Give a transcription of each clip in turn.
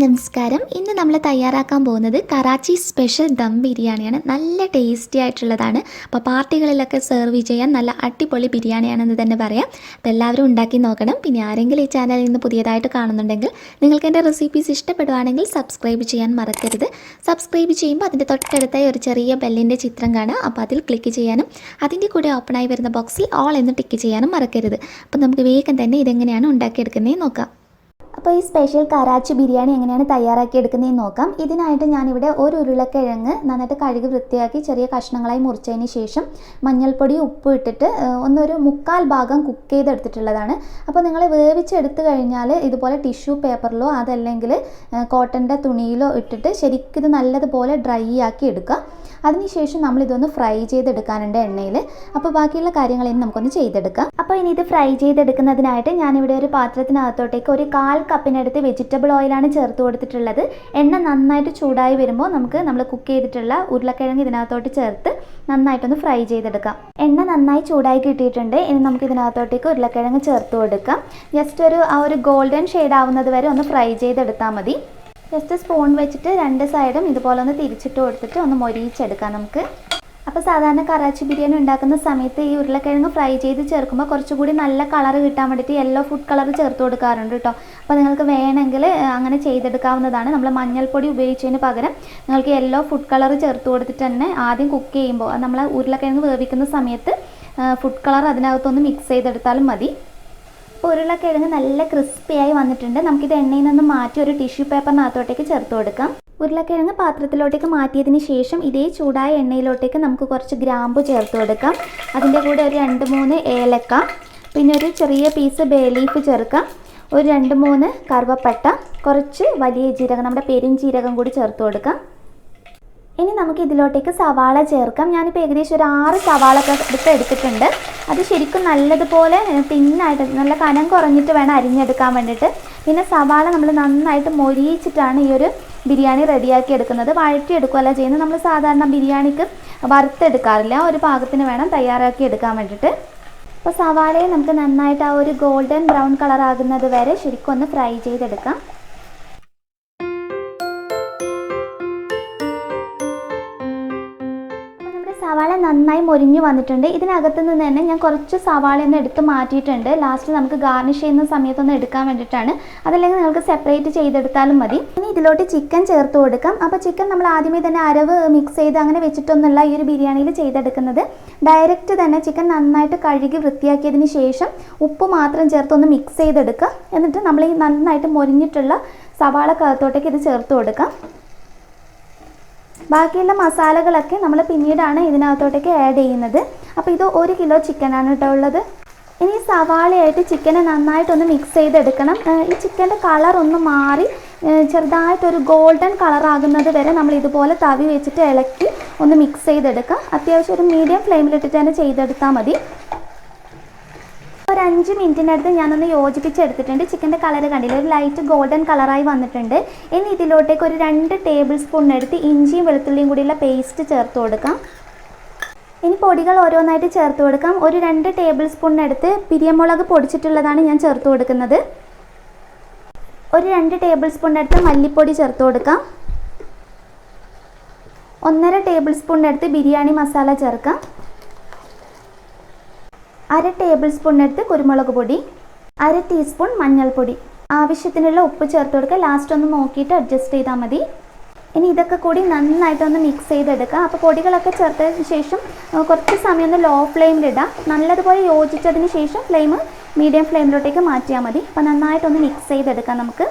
നമസ്കാരം. ഇന്ന് നമ്മൾ തയ്യാറാക്കാൻ പോകുന്നത് കറാച്ചി സ്പെഷ്യൽ ദം ബിരിയാണിയാണ്. നല്ല ടേസ്റ്റി ആയിട്ടുള്ളതാണ്. അപ്പോൾ പാർട്ടികളിലൊക്കെ സെർവ് ചെയ്യാൻ നല്ല അടിപൊളി ബിരിയാണിയാണെന്ന് തന്നെ പറയാം. അപ്പോൾ എല്ലാവരും ഉണ്ടാക്കി നോക്കണം. പിന്നെ ആരെങ്കിലും ഈ ചാനലിൽ നിന്ന് പുതിയതായിട്ട് കാണുന്നുണ്ടെങ്കിൽ നിങ്ങൾക്ക് എൻ്റെ റെസിപ്പീസ് ഇഷ്ടപ്പെടുവാണെങ്കിൽ സബ്സ്ക്രൈബ് ചെയ്യാൻ മറക്കരുത്. സബ്സ്ക്രൈബ് ചെയ്യുമ്പോൾ അതിൻ്റെ തൊട്ടടുത്തായി ഒരു ചെറിയ ബെല്ലിൻ്റെ ചിത്രം കാണാം. അപ്പോൾ അതിൽ ക്ലിക്ക് ചെയ്യാനും അതിൻ്റെ കൂടെ ഓപ്പണായി വരുന്ന ബോക്സിൽ ഓൾ എന്ന് ടിക്ക് ചെയ്യാനും മറക്കരുത്. അപ്പോൾ നമുക്ക് വേഗം തന്നെ ഇതെങ്ങനെയാണ് ഉണ്ടാക്കിയെടുക്കുന്നത് നോക്കാം. അപ്പോൾ ഈ സ്പെഷ്യൽ കറാച്ചി ബിരിയാണി എങ്ങനെയാണ് തയ്യാറാക്കിയെടുക്കുന്നതെന്ന് നോക്കാം. ഇതിനായിട്ട് ഞാനിവിടെ ഒരു ഉരുളക്കിഴങ്ങ് നന്നായിട്ട് കഴുകി വൃത്തിയാക്കി ചെറിയ കഷ്ണങ്ങളായി മുറിച്ചതിന് ശേഷം മഞ്ഞൾപ്പൊടി ഉപ്പ് ഇട്ടിട്ട് ഒന്നൊരു 3/4 ഭാഗം കുക്ക് ചെയ്തെടുത്തിട്ടുള്ളതാണ്. അപ്പോൾ നിങ്ങൾ വേവിച്ചെടുത്ത് കഴിഞ്ഞാൽ ഇതുപോലെ ടിഷ്യൂ പേപ്പറിലോ അതല്ലെങ്കിൽ കോട്ടൻ്റെ തുണിയിലോ ഇട്ടിട്ട് ശരിക്കും ഇത് നല്ലതുപോലെ ഡ്രൈ ആക്കി എടുക്കുക. അതിനുശേഷം നമ്മളിതൊന്ന് ഫ്രൈ ചെയ്തെടുക്കാനുണ്ട് എണ്ണയിൽ. അപ്പോൾ ബാക്കിയുള്ള കാര്യങ്ങൾ ഇനി നമുക്കൊന്ന് ചെയ്തെടുക്കാം. അപ്പോൾ ഇനി ഇത് ഫ്രൈ ചെയ്തെടുക്കുന്നതിനായിട്ട് ഞാനിവിടെ ഒരു പാത്രത്തിനകത്തോട്ടേക്ക് ഒരു 1/4 കപ്പിനടുത്ത് വെജിറ്റബിൾ ഓയിലാണ് ചേർത്ത് കൊടുത്തിട്ടുള്ളത്. എണ്ണ നന്നായിട്ട് ചൂടായി വരുമ്പോൾ നമ്മൾ കുക്ക് ചെയ്തിട്ടുള്ള ഉരുളക്കിഴങ്ങ് ഇതിനകത്തോട്ട് ചേർത്ത് നന്നായിട്ടൊന്ന് ഫ്രൈ ചെയ്തെടുക്കാം. എണ്ണ നന്നായി ചൂടായി കിട്ടിയിട്ടുണ്ട്. ഇനി നമുക്ക് ഇതിനകത്തോട്ടേക്ക് ഉരുളക്കിഴങ്ങ് ചേർത്ത് കൊടുക്കാം. ജസ്റ്റ് ഒരു ഗോൾഡൻ ഷെയ്ഡ് ആവുന്നത് വരെ ഒന്ന് ഫ്രൈ ചെയ്തെടുത്താൽ മതി. ജസ്റ്റ് സ്പൂൺ വെച്ചിട്ട് 2 സൈഡും ഇതുപോലെ ഒന്ന് തിരിച്ചിട്ട് കൊടുത്തിട്ട് ഒന്ന് മൊരിയിച്ചെടുക്കാം നമുക്ക്. അപ്പോൾ സാധാരണ കറാച്ചി ബിരിയാണി ഉണ്ടാക്കുന്ന സമയത്ത് ഈ ഉരുളക്കിഴങ്ങ് ഫ്രൈ ചെയ്ത് ചേർക്കുമ്പോൾ കുറച്ചുകൂടി നല്ല കളർ കിട്ടാൻ വേണ്ടിയിട്ട് യെല്ലോ ഫുഡ് കളർ ചേർത്ത് കൊടുക്കാറുണ്ട് കേട്ടോ. അപ്പോൾ നിങ്ങൾക്ക് വേണമെങ്കിൽ അങ്ങനെ ചെയ്തെടുക്കാവുന്നതാണ്. നമ്മൾ മഞ്ഞൾപ്പൊടി ഉപയോഗിച്ചതിന് പകരം നിങ്ങൾക്ക് യെല്ലോ ഫുഡ് കളർ ചേർത്ത് കൊടുത്തിട്ട് തന്നെ ആദ്യം കുക്ക് ചെയ്യുമ്പോൾ നമ്മൾ ഉരുളക്കിഴങ്ങ് വേവിക്കുന്ന സമയത്ത് ഫുഡ് കളർ അതിനകത്തൊന്ന് മിക്സ് ചെയ്തെടുത്താലും മതി. ഉരുളക്കിഴങ്ങ് നല്ല ക്രിസ്പിയായി വന്നിട്ടുണ്ട്. നമുക്കിത് എണ്ണയിൽ നിന്ന് മാറ്റി ഒരു ടിഷ്യൂ പേപ്പറിനകത്തോട്ടേക്ക് ചേർത്ത് കൊടുക്കാം. ഉരുളക്കിഴങ്ങ് പാത്രത്തിലോട്ടേക്ക് മാറ്റിയതിന് ശേഷം ഇതേ ചൂടായ എണ്ണയിലോട്ടേക്ക് നമുക്ക് കുറച്ച് ഗ്രാമ്പു ചേർത്ത് കൊടുക്കാം. അതിൻ്റെ കൂടെ ഒരു 2-3 ഏലക്ക, പിന്നെ ഒരു ചെറിയ പീസ് ബേ ലീഫ് ചേർക്കാം, ഒരു 2-3 കറുവപ്പട്ട, കുറച്ച് വലിയ ജീരകം, നമ്മുടെ പെരുംജീരകം കൂടി ചേർത്ത് കൊടുക്കാം. ഇനി നമുക്ക് ഇതിലോട്ടേക്ക് സവാള ചേർക്കാം. ഞാനിപ്പോൾ ഏകദേശം ഒരു 6 സവാള എടുത്തിട്ടുണ്ട്. അത് ശരിക്കും നല്ലതുപോലെ തിന്നായിട്ട് നല്ല കനം കുറഞ്ഞിട്ട് വേണം അരിഞ്ഞെടുക്കാൻ വേണ്ടിയിട്ട്. പിന്നെ സവാള നമ്മൾ നന്നായിട്ട് മൊരിയിച്ചിട്ടാണ് ഈ ഒരു ബിരിയാണി റെഡിയാക്കി എടുക്കുന്നത്. വഴറ്റിയെടുക്കുകയല്ല ചെയ്യുന്നത്. നമ്മൾ സാധാരണ ബിരിയാണിക്ക് വറുത്തെടുക്കാറില്ല. ഒരു പാകത്തിന് വേണം തയ്യാറാക്കി എടുക്കാൻ വേണ്ടിയിട്ട്. അപ്പോൾ സവാളയെ നമുക്ക് നന്നായിട്ട് ആ ഒരു ഗോൾഡൻ ബ്രൗൺ കളർ ആകുന്നത് വരെ ശരിക്കും ഒന്ന് ഫ്രൈ ചെയ്തെടുക്കാം. സവാള നന്നായി മൊരിഞ്ഞു വന്നിട്ടുണ്ട്. ഇതിനകത്ത് നിന്ന് തന്നെ ഞാൻ കുറച്ച് സവാളയൊന്ന് എടുത്ത് മാറ്റിയിട്ടുണ്ട്. ലാസ്റ്റ് നമുക്ക് ഗാർണിഷ് ചെയ്യുന്ന സമയത്തൊന്ന് എടുക്കാൻ വേണ്ടിയിട്ടാണ്. അതല്ലെങ്കിൽ നിങ്ങൾക്ക് സെപ്പറേറ്റ് ചെയ്തെടുത്താലും മതി. ഇനി ഇതിലോട്ട് ചിക്കൻ ചേർത്ത് കൊടുക്കാം. അപ്പോൾ ചിക്കൻ നമ്മൾ ആദ്യമേ തന്നെ അരവ് മിക്സ് ചെയ്ത് അങ്ങനെ വെച്ചിട്ടൊന്നുള്ള ഈ ഒരു ബിരിയാണിയിൽ ചെയ്തെടുക്കുന്നത്. ഡയറക്റ്റ് തന്നെ ചിക്കൻ നന്നായിട്ട് കഴുകി വൃത്തിയാക്കിയതിന് ശേഷം ഉപ്പ് മാത്രം ചേർത്തൊന്ന് മിക്സ് ചെയ്തെടുക്കുക. എന്നിട്ട് നമ്മൾ ഈ നന്നായിട്ട് മൊരിഞ്ഞിട്ടുള്ള സവാളക്കകത്തോട്ടേക്ക് ഇത് ചേർത്ത് കൊടുക്കാം. ബാക്കിയുള്ള മസാലകളൊക്കെ നമ്മൾ പിന്നീടാണ് ഇതിനകത്തോട്ടേക്ക് ആഡ് ചെയ്യുന്നത്. അപ്പോൾ ഇത് 1 കിലോ ചിക്കനാണ് കേട്ടോ ഉള്ളത്. ഇനി സവാളയായിട്ട് ചിക്കനെ നന്നായിട്ടൊന്ന് മിക്സ് ചെയ്തെടുക്കണം. ഈ ചിക്കൻ്റെ കളർ ഒന്ന് മാറി ചെറുതായിട്ടൊരു ഗോൾഡൻ കളർ ആകുന്നത് വരെ നമ്മൾ ഇതുപോലെ തവി വെച്ചിട്ട് ഇളക്കി ഒന്ന് മിക്സ് ചെയ്തെടുക്കാം. അത്യാവശ്യം ഒരു മീഡിയം ഫ്ലെയിമിലിട്ടിട്ട് തന്നെ ചെയ്തെടുത്താൽ മതി. ഒരു 5 മിനിറ്റിനടുത്ത് ഞാനൊന്ന് യോജിപ്പിച്ചെടുത്തിട്ടുണ്ട്. ചിക്കൻ്റെ കളർ കണ്ടില്ല, ഒരു ലൈറ്റ് ഗോൾഡൻ കളറായി വന്നിട്ടുണ്ട്. ഇനി ഇതിലോട്ടേക്ക് ഒരു 2 ടേബിൾ സ്പൂണിനടുത്ത് ഇഞ്ചിയും വെളുത്തുള്ളിയും കൂടിയുള്ള പേസ്റ്റ് ചേർത്ത് കൊടുക്കാം. ഇനി പൊടികൾ ഓരോന്നായിട്ട് ചേർത്ത് കൊടുക്കാം. ഒരു 2 ടേബിൾ സ്പൂണിനടുത്ത് പിരിയമുളക് പൊടിച്ചിട്ടുള്ളതാണ് ഞാൻ ചേർത്ത് കൊടുക്കുന്നത്. ഒരു 2 ടേബിൾ സ്പൂണിനടുത്ത് മല്ലിപ്പൊടി ചേർത്ത് കൊടുക്കാം. 1.5 ടേബിൾ സ്പൂണിനടുത്ത് ബിരിയാണി മസാല ചേർക്കാം. 1/2 ടേബിൾ സ്പൂണിനടുത്ത് കുരുമുളക് പൊടി, 1/2 ടീസ്പൂൺ മഞ്ഞൾപ്പൊടി, ആവശ്യത്തിനുള്ള ഉപ്പ് ചേർത്ത് കൊടുക്കുക. ലാസ്റ്റ് ഒന്ന് നോക്കിയിട്ട് അഡ്ജസ്റ്റ് ചെയ്താൽ മതി. ഇനി ഇതൊക്കെ കൂടി നന്നായിട്ടൊന്ന് മിക്സ് ചെയ്തെടുക്കുക. അപ്പോൾ പൊടികളൊക്കെ ചേർത്തതിന് ശേഷം കുറച്ച് സമയം ഒന്ന് ലോ ഫ്ലെയിമിലിടാം. നല്ലതുപോലെ യോജിച്ചതിന് ശേഷം ഫ്ലെയിം മീഡിയം ഫ്ലെയിമിലോട്ടേക്ക് മാറ്റിയാൽ മതി. അപ്പോൾ നന്നായിട്ടൊന്ന് മിക്സ് ചെയ്തെടുക്കാം നമുക്ക്.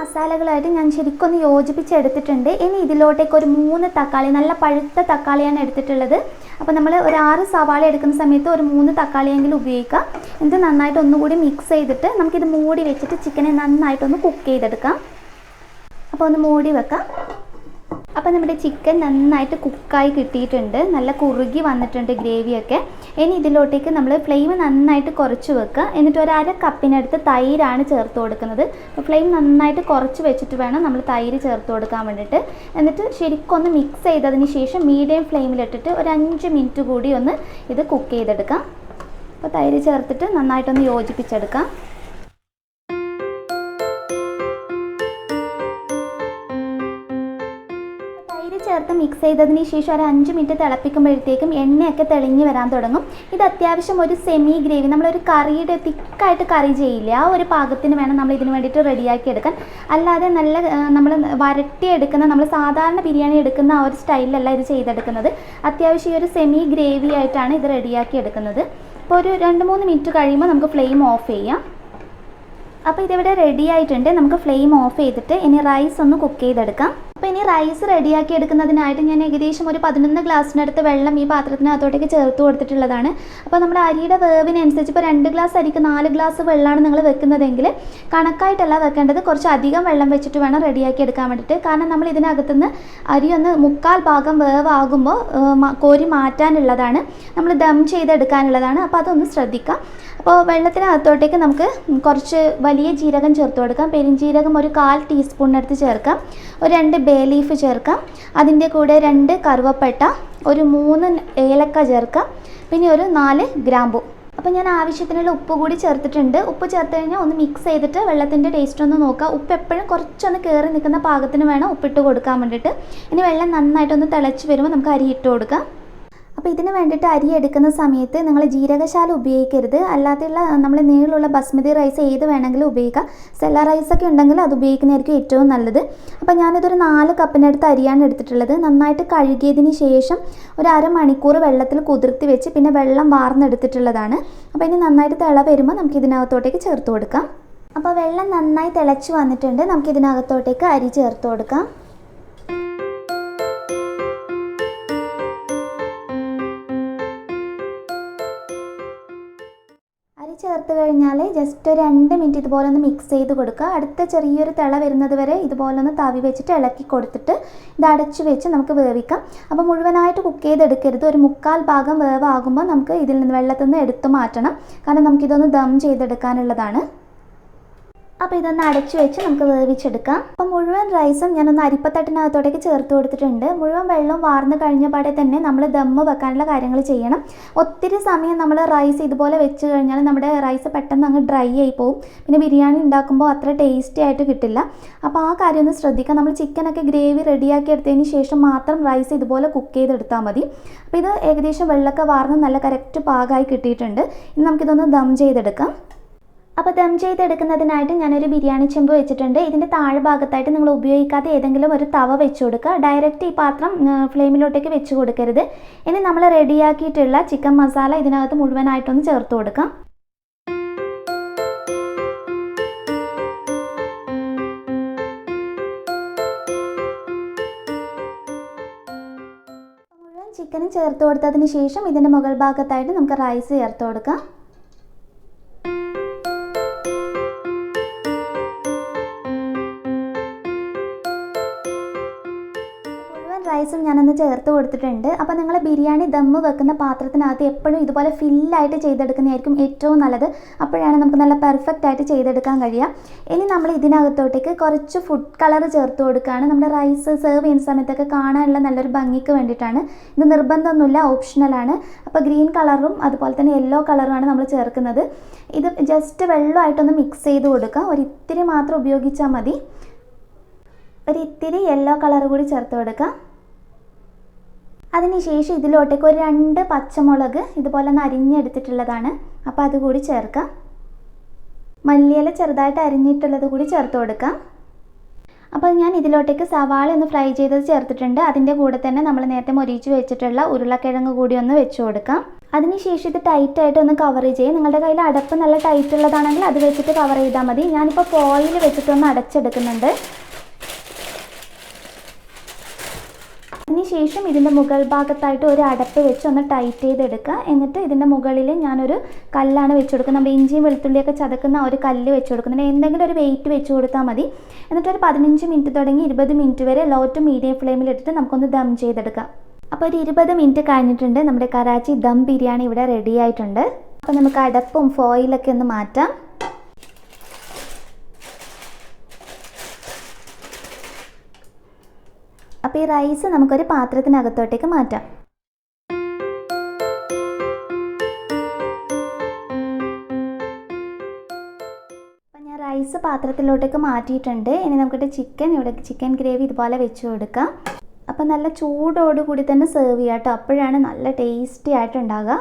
മസാലകളായിട്ട് ഞാൻ ശരിക്കും ഒന്ന് യോജിപ്പിച്ചെടുത്തിട്ടുണ്ട്. ഇനി ഇതിലോട്ടേക്ക് ഒരു 3 തക്കാളി, നല്ല പഴുത്ത തക്കാളിയാണ് എടുത്തിട്ടുള്ളത്. അപ്പോൾ നമ്മൾ ഒരു 6 സവാള എടുക്കുന്ന സമയത്ത് ഒരു 3 തക്കാളിയെങ്കിലും ഉപയോഗിക്കാം. എന്നിട്ട് നന്നായിട്ട് ഒന്നുകൂടി മിക്സ് ചെയ്തിട്ട് നമുക്കിത് മൂടി വെച്ചിട്ട് ചിക്കനെ നന്നായിട്ടൊന്ന് കുക്ക് ചെയ്തെടുക്കാം. അപ്പോൾ ഒന്ന് മൂടി വെക്കാം. അപ്പോൾ നമ്മുടെ ചിക്കൻ നന്നായിട്ട് കുക്കായി കിട്ടിയിട്ടുണ്ട്. നല്ല കുറുകി വന്നിട്ടുണ്ട് ഗ്രേവിയൊക്കെ. ഇനി ഇതിലോട്ടേക്ക് നമ്മൾ ഫ്ലെയിം നന്നായിട്ട് കുറച്ച് വെക്കുക. എന്നിട്ട് ഒരു 1/2 കപ്പിനടുത്ത് തൈരാണ് ചേർത്ത് കൊടുക്കുന്നത്. അപ്പോൾ ഫ്ലെയിം നന്നായിട്ട് കുറച്ച് വെച്ചിട്ട് വേണം നമ്മൾ തൈര് ചേർത്ത് കൊടുക്കാൻ വേണ്ടിയിട്ട്. എന്നിട്ട് ശരിക്കും ഒന്ന് മിക്സ് ചെയ്തതിന് ശേഷം മീഡിയം ഫ്ലെയിമിലിട്ടിട്ട് ഒരു 5 മിനിറ്റ് കൂടി ഒന്ന് ഇത് കുക്ക് ചെയ്തെടുക്കാം. അപ്പോൾ തൈര് ചേർത്തിട്ട് നന്നായിട്ടൊന്ന് യോജിപ്പിച്ചെടുക്കാം. ചേർത്ത് മിക്സ് ചെയ്തതിന് ശേഷം ഒരു 5 മിനിറ്റ് തിളപ്പിക്കുമ്പോഴത്തേക്കും എണ്ണയൊക്കെ തെളിഞ്ഞ് വരാൻ തുടങ്ങും. ഇത് അത്യാവശ്യം ഒരു സെമി ഗ്രേവി, നമ്മളൊരു കറിയുടെ തിക്കായിട്ട് കറി ചെയ്യില്ല, ആ ഒരു പാകത്തിന് വേണം നമ്മൾ ഇതിന് വേണ്ടിയിട്ട് റെഡിയാക്കി എടുക്കാൻ. അല്ലാതെ നല്ല നമ്മൾ വരട്ടിയെടുക്കുന്ന, നമ്മൾ സാധാരണ ബിരിയാണി എടുക്കുന്ന ആ ഒരു സ്റ്റൈലിലല്ല ഇത് ചെയ്തെടുക്കുന്നത്. അത്യാവശ്യം ഈ ഒരു സെമി ഗ്രേവി ആയിട്ടാണ് ഇത് റെഡിയാക്കി എടുക്കുന്നത്. അപ്പോൾ ഒരു 2-3 മിനിറ്റ് കഴിയുമ്പോൾ നമുക്ക് ഫ്ലെയിം ഓഫ് ചെയ്യാം. അപ്പോൾ ഇതിവിടെ റെഡി ആയിട്ടുണ്ട്. നമുക്ക് ഫ്ലെയിം ഓഫ് ചെയ്തിട്ട് ഇനി റൈസ് ഒന്ന് കുക്ക് ചെയ്തെടുക്കാം. അപ്പോൾ ഇനി റൈസ് റെഡിയാക്കി എടുക്കുന്നതിനായിട്ട് ഞാൻ ഏകദേശം ഒരു 11 ഗ്ലാസ്സിനടുത്ത് വെള്ളം ഈ പാത്രത്തിനകത്തോട്ടേക്ക് ചേർത്ത് കൊടുത്തിട്ടുള്ളതാണ്. അപ്പോൾ നമ്മുടെ അരിയുടെ വേവിനനുസരിച്ച് ഇപ്പോൾ 2 ഗ്ലാസ് അരിക്ക് 4 ഗ്ലാസ് വെള്ളമാണ് നിങ്ങൾ വെക്കുന്നതെങ്കിൽ കണക്കായിട്ടല്ല വെക്കേണ്ടത്, കുറച്ച് അധികം വെള്ളം വെച്ചിട്ട് വേണം റെഡിയാക്കി എടുക്കാൻ വേണ്ടിയിട്ട്. കാരണം നമ്മൾ ഇതിനകത്തുനിന്ന് അരി ഒന്ന് 1/4 ഭാഗം വേവാകുമ്പോൾ കോരി മാറ്റാനുള്ളതാണ്, നമ്മൾ ദം ചെയ്തെടുക്കാനുള്ളതാണ്. അപ്പോൾ അതൊന്ന് ശ്രദ്ധിക്കാം. അപ്പോൾ വെള്ളത്തിനകത്തോട്ടേക്ക് നമുക്ക് കുറച്ച് വലിയ ജീരകം ചേർത്ത് കൊടുക്കാം. പെരിഞ്ജീരകം ഒരു 1/4 ടീസ്പൂണിനടുത്ത് ചേർക്കാം. ഒരു 2 ബേ ലീഫ് ചേർക്കാം. അതിൻ്റെ കൂടെ 2 കറുവപ്പട്ട, ഒരു 3 ഏലക്ക ചേർക്കാം. പിന്നെ ഒരു 4 ഗ്രാമ്പു. അപ്പോൾ ഞാൻ ആവശ്യത്തിനുള്ള ഉപ്പ് കൂടി ചേർത്തിട്ടുണ്ട്. ഉപ്പ് ചേർത്ത് കഴിഞ്ഞാൽ ഒന്ന് മിക്സ് ചെയ്തിട്ട് വെള്ളത്തിൻ്റെ ടേസ്റ്റ് ഒന്ന് നോക്കുക. ഉപ്പ് എപ്പോഴും കുറച്ചൊന്ന് കയറി നിൽക്കുന്ന പാകത്തിന് വേണം ഉപ്പിട്ട് കൊടുക്കാൻ വേണ്ടിയിട്ട്. ഇനി വെള്ളം നന്നായിട്ടൊന്ന് തിളച്ച് വരുമ്പോൾ നമുക്ക് അരി ഇട്ട് കൊടുക്കാം. അപ്പോൾ ഇതിന് വേണ്ടിയിട്ട് അരി എടുക്കുന്ന സമയത്ത് നിങ്ങൾ ജീരകശാല ഉപയോഗിക്കരുത്. അല്ലാതെയുള്ള നമ്മൾ നീളമുള്ള ബസ്മതി റൈസ് ഏത് വേണമെങ്കിലും ഉപയോഗിക്കാം. സെല്ല റൈസൊക്കെ ഉണ്ടെങ്കിൽ അത് ഉപയോഗിക്കുന്നതായിരിക്കും ഏറ്റവും നല്ലത്. അപ്പോൾ ഞാനിതൊരു 4 കപ്പിനടുത്ത് അരിയാണ് എടുത്തിട്ടുള്ളത്. നന്നായിട്ട് കഴുകിയതിന് ശേഷം ഒരു അരമണിക്കൂർ വെള്ളത്തിൽ കുതിർത്തി വെച്ച് പിന്നെ വെള്ളം വാർന്നെടുത്തിട്ടുള്ളതാണ്. അപ്പോൾ ഇനി നന്നായിട്ട് തിള വരുമ്പോൾ നമുക്ക് ഇതിനകത്തോട്ടേക്ക് ചേർത്ത് കൊടുക്കാം. അപ്പോൾ വെള്ളം നന്നായി തിളച്ച് വന്നിട്ടുണ്ട്. നമുക്ക് ഇതിനകത്തോട്ടേക്ക് അരി ചേർത്ത് കൊടുക്കാം. ചേർത്ത് കഴിഞ്ഞാൽ ജസ്റ്റ് ഒരു 2 മിനിറ്റ് ഇതുപോലെ ഒന്ന് മിക്സ് ചെയ്ത് കൊടുക്കുക. അടുത്ത ചെറിയൊരു തിള വരുന്നത് വരെ ഇതുപോലെ ഒന്ന് തവി വെച്ചിട്ട് ഇളക്കി കൊടുത്തിട്ട് ഇത് അടച്ച് വെച്ച് നമുക്ക് വേവിക്കാം. അപ്പോൾ മുഴുവനായിട്ട് കുക്ക് ചെയ്തെടുക്കരുത്. ഒരു 1/4 ഭാഗം വേവാകുമ്പോൾ നമുക്ക് ഇതിൽ നിന്ന് വെള്ളത്തിൽ നിന്ന് എടുത്തു മാറ്റണം. കാരണം നമുക്കിതൊന്ന് ദം ചെയ്തെടുക്കാനുള്ളതാണ്. അപ്പോൾ ഇതൊന്ന് അടച്ചു വെച്ച് നമുക്ക് വേവിച്ചെടുക്കാം. അപ്പോൾ മുഴുവൻ റൈസും ഞാനൊന്ന് അരിപ്പത്തട്ടിനകത്തോടേക്ക് ചേർത്ത് കൊടുത്തിട്ടുണ്ട്. മുഴുവൻ വെള്ളവും വാർന്ന് കഴിഞ്ഞ പാടെ തന്നെ നമ്മൾ ദമ്മ് വെക്കാനുള്ള കാര്യങ്ങൾ ചെയ്യണം. ഒത്തിരി സമയം നമ്മൾ റൈസ് ഇതുപോലെ വെച്ച് കഴിഞ്ഞാൽ നമ്മുടെ റൈസ് പെട്ടെന്ന് അങ്ങ് ഡ്രൈ ആയി പോകും. പിന്നെ ബിരിയാണി ഉണ്ടാക്കുമ്പോൾ അത്ര ടേസ്റ്റി ആയിട്ട് കിട്ടില്ല. അപ്പോൾ ആ കാര്യം ഒന്ന് ശ്രദ്ധിക്കാം. നമ്മൾ ചിക്കനൊക്കെ ഗ്രേവി റെഡിയാക്കി എടുത്തതിന് ശേഷം മാത്രം റൈസ് ഇതുപോലെ കുക്ക് ചെയ്തെടുത്താൽ മതി. അപ്പോൾ ഇത് ഏകദേശം വെള്ളമൊക്കെ വാർന്ന് നല്ല കറക്റ്റ് പാകമായി കിട്ടിയിട്ടുണ്ട്. ഇനി നമുക്കിതൊന്ന് ദം ചെയ്തെടുക്കാം. അപ്പോൾ ദം ചെയ്തെടുക്കുന്നതിനായിട്ട് ഞാനൊരു ബിരിയാണി ചെമ്പ് വെച്ചിട്ടുണ്ട്. ഇതിൻ്റെ താഴെ ഭാഗത്തായിട്ട് നിങ്ങൾ ഉപയോഗിക്കാതെ ഏതെങ്കിലും ഒരു തവ വെച്ച് കൊടുക്കുക. ഡയറക്റ്റ് ഈ പാത്രം ഫ്ലെയിമിലോട്ടേക്ക് വെച്ച് കൊടുക്കരുത്. ഇനി നമ്മൾ റെഡിയാക്കിയിട്ടുള്ള ചിക്കൻ മസാല ഇതിനകത്ത് മുഴുവനായിട്ടൊന്ന് ചേർത്ത് കൊടുക്കാം. മുഴുവൻ ചിക്കനും ചേർത്ത് കൊടുത്തതിന് ശേഷം ഇതിൻ്റെ മുകൾ ഭാഗത്തായിട്ട് നമുക്ക് റൈസ് ചേർത്ത് കൊടുക്കാം. റൈസും ഞാനൊന്ന് ചേർത്ത് കൊടുത്തിട്ടുണ്ട്. അപ്പോൾ നിങ്ങൾ ബിരിയാണി ദമ്മ് വെക്കുന്ന പാത്രത്തിനകത്ത് എപ്പോഴും ഇതുപോലെ ഫില്ലായിട്ട് ചെയ്തെടുക്കുന്നതായിരിക്കും ഏറ്റവും നല്ലത്. അപ്പോഴാണ് നമുക്ക് നല്ല പെർഫെക്റ്റ് ആയിട്ട് ചെയ്തെടുക്കാൻ കഴിയുക. ഇനി നമ്മൾ ഇതിനകത്തോട്ടേക്ക് കുറച്ച് ഫുഡ് കളർ ചേർത്ത് കൊടുക്കുകയാണ്. നമ്മുടെ റൈസ് സെർവ് ചെയ്യുന്ന സമയത്തൊക്കെ കാണാനുള്ള നല്ലൊരു ഭംഗിക്ക് വേണ്ടിയിട്ടാണ്. ഇത് നിർബന്ധമൊന്നുമില്ല, ഓപ്ഷണലാണ്. അപ്പോൾ ഗ്രീൻ കളറും അതുപോലെ തന്നെ യെല്ലോ കളറുമാണ് നമ്മൾ ചേർക്കുന്നത്. ഇത് ജസ്റ്റ് വെള്ളമായിട്ടൊന്ന് മിക്സ് ചെയ്ത് കൊടുക്കുക. ഒരിത്തിരി മാത്രം ഉപയോഗിച്ചാൽ മതി. ഒരിത്തിരി യെല്ലോ കളർ കൂടി ചേർത്ത് കൊടുക്കുക. അതിനുശേഷം ഇതിലോട്ടേക്ക് ഒരു 2 പച്ചമുളക് ഇതുപോലെ ഒന്ന് അരിഞ്ഞെടുത്തിട്ടുള്ളതാണ്. അപ്പോൾ അതുകൂടി ചേർക്കാം. മല്ലിയില ചെറുതായിട്ട് അരിഞ്ഞിട്ടുള്ളത് കൂടി ചേർത്ത് കൊടുക്കാം. അപ്പോൾ ഞാൻ ഇതിലോട്ടേക്ക് സവാള ഒന്ന് ഫ്രൈ ചെയ്തത് ചേർത്തിട്ടുണ്ട്. അതിൻ്റെ കൂടെ തന്നെ നമ്മൾ നേരത്തെ മൊരിയിച്ച് വെച്ചിട്ടുള്ള ഉരുളക്കിഴങ്ങ് കൂടി ഒന്ന് വെച്ച് കൊടുക്കാം. അതിനുശേഷം ഇത് ടൈറ്റായിട്ട് ഒന്ന് കവർ ചെയ്യും. നിങ്ങളുടെ കയ്യിൽ അടപ്പ് നല്ല ടൈറ്റ് ഉള്ളതാണെങ്കിൽ അത് വെച്ചിട്ട് കവർ ചെയ്താൽ മതി. ഞാനിപ്പോൾ ഫോയിൽ വെച്ചിട്ടൊന്ന് അടച്ചെടുക്കുന്നുണ്ട്. അതിനുശേഷം ഇതിൻ്റെ മുകൾ ഭാഗത്തായിട്ട് ഒരു അടപ്പ് വെച്ച് ഒന്ന് ടൈറ്റ് ചെയ്തെടുക്കുക. എന്നിട്ട് ഇതിൻ്റെ മുകളിൽ ഞാനൊരു കല്ലാണ് വെച്ച് കൊടുക്കുന്നത്. നമ്മുടെ ഇഞ്ചിയും വെളുത്തുള്ളിയൊക്കെ ചതക്കുന്ന ഒരു കല്ല് വെച്ച് കൊടുക്കുന്നുണ്ട്. എന്തെങ്കിലും ഒരു വെയിറ്റ് വെച്ച് കൊടുത്താൽ മതി. എന്നിട്ടൊരു 15 മിനിറ്റ് തുടങ്ങി 20 മിനിറ്റ് വരെ ലോ ടു മീഡിയം ഫ്ലെയിമിലിട്ടിട്ട് നമുക്കൊന്ന് ദം ചെയ്തെടുക്കാം. അപ്പോൾ ഒരു 20 മിനിറ്റ് കഴിഞ്ഞിട്ടുണ്ട്. നമ്മുടെ കറാച്ചി ദം ബിരിയാണി ഇവിടെ റെഡി ആയിട്ടുണ്ട്. അപ്പോൾ നമുക്ക് അടപ്പും ഫോയിലൊക്കെ ഒന്ന് മാറ്റാം. അപ്പോൾ ഈ റൈസ് നമുക്കൊരു പാത്രത്തിനകത്തോട്ടേക്ക് മാറ്റാം. റൈസ് പാത്രത്തിലോട്ടേക്ക് മാറ്റിയിട്ടുണ്ട്. ഇനി നമുക്കിട്ട് ചിക്കൻ ഗ്രേവി ഇതുപോലെ വെച്ച് കൊടുക്കാം. അപ്പോൾ നല്ല ചൂടോടുകൂടി തന്നെ സെർവ് ചെയ്യാം കേട്ടോ. അപ്പോഴാണ് നല്ല ടേസ്റ്റി ആയിട്ടുണ്ടാകുക.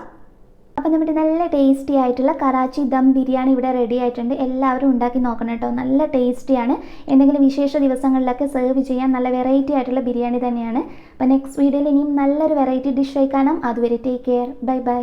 അപ്പോൾ നമ്മുടെ നല്ല ടേസ്റ്റി ആയിട്ടുള്ള കറാച്ചി ദം ബിരിയാണി ഇവിടെ റെഡി ആയിട്ടുണ്ട്. എല്ലാവരും ഉണ്ടാക്കി നോക്കണം കേട്ടോ. നല്ല ടേസ്റ്റിയാണ്. എന്തെങ്കിലും വിശേഷ ദിവസങ്ങളിലൊക്കെ സെർവ് ചെയ്യാൻ നല്ല വെറൈറ്റി ആയിട്ടുള്ള ബിരിയാണി തന്നെയാണ്. അപ്പോൾ നെക്സ്റ്റ് വീഡിയോയിൽ ഇനിയും നല്ലൊരു വെറൈറ്റി ഡിഷായി കാണാം. അതുവരെ ടേക്ക് കെയർ. Bye bye.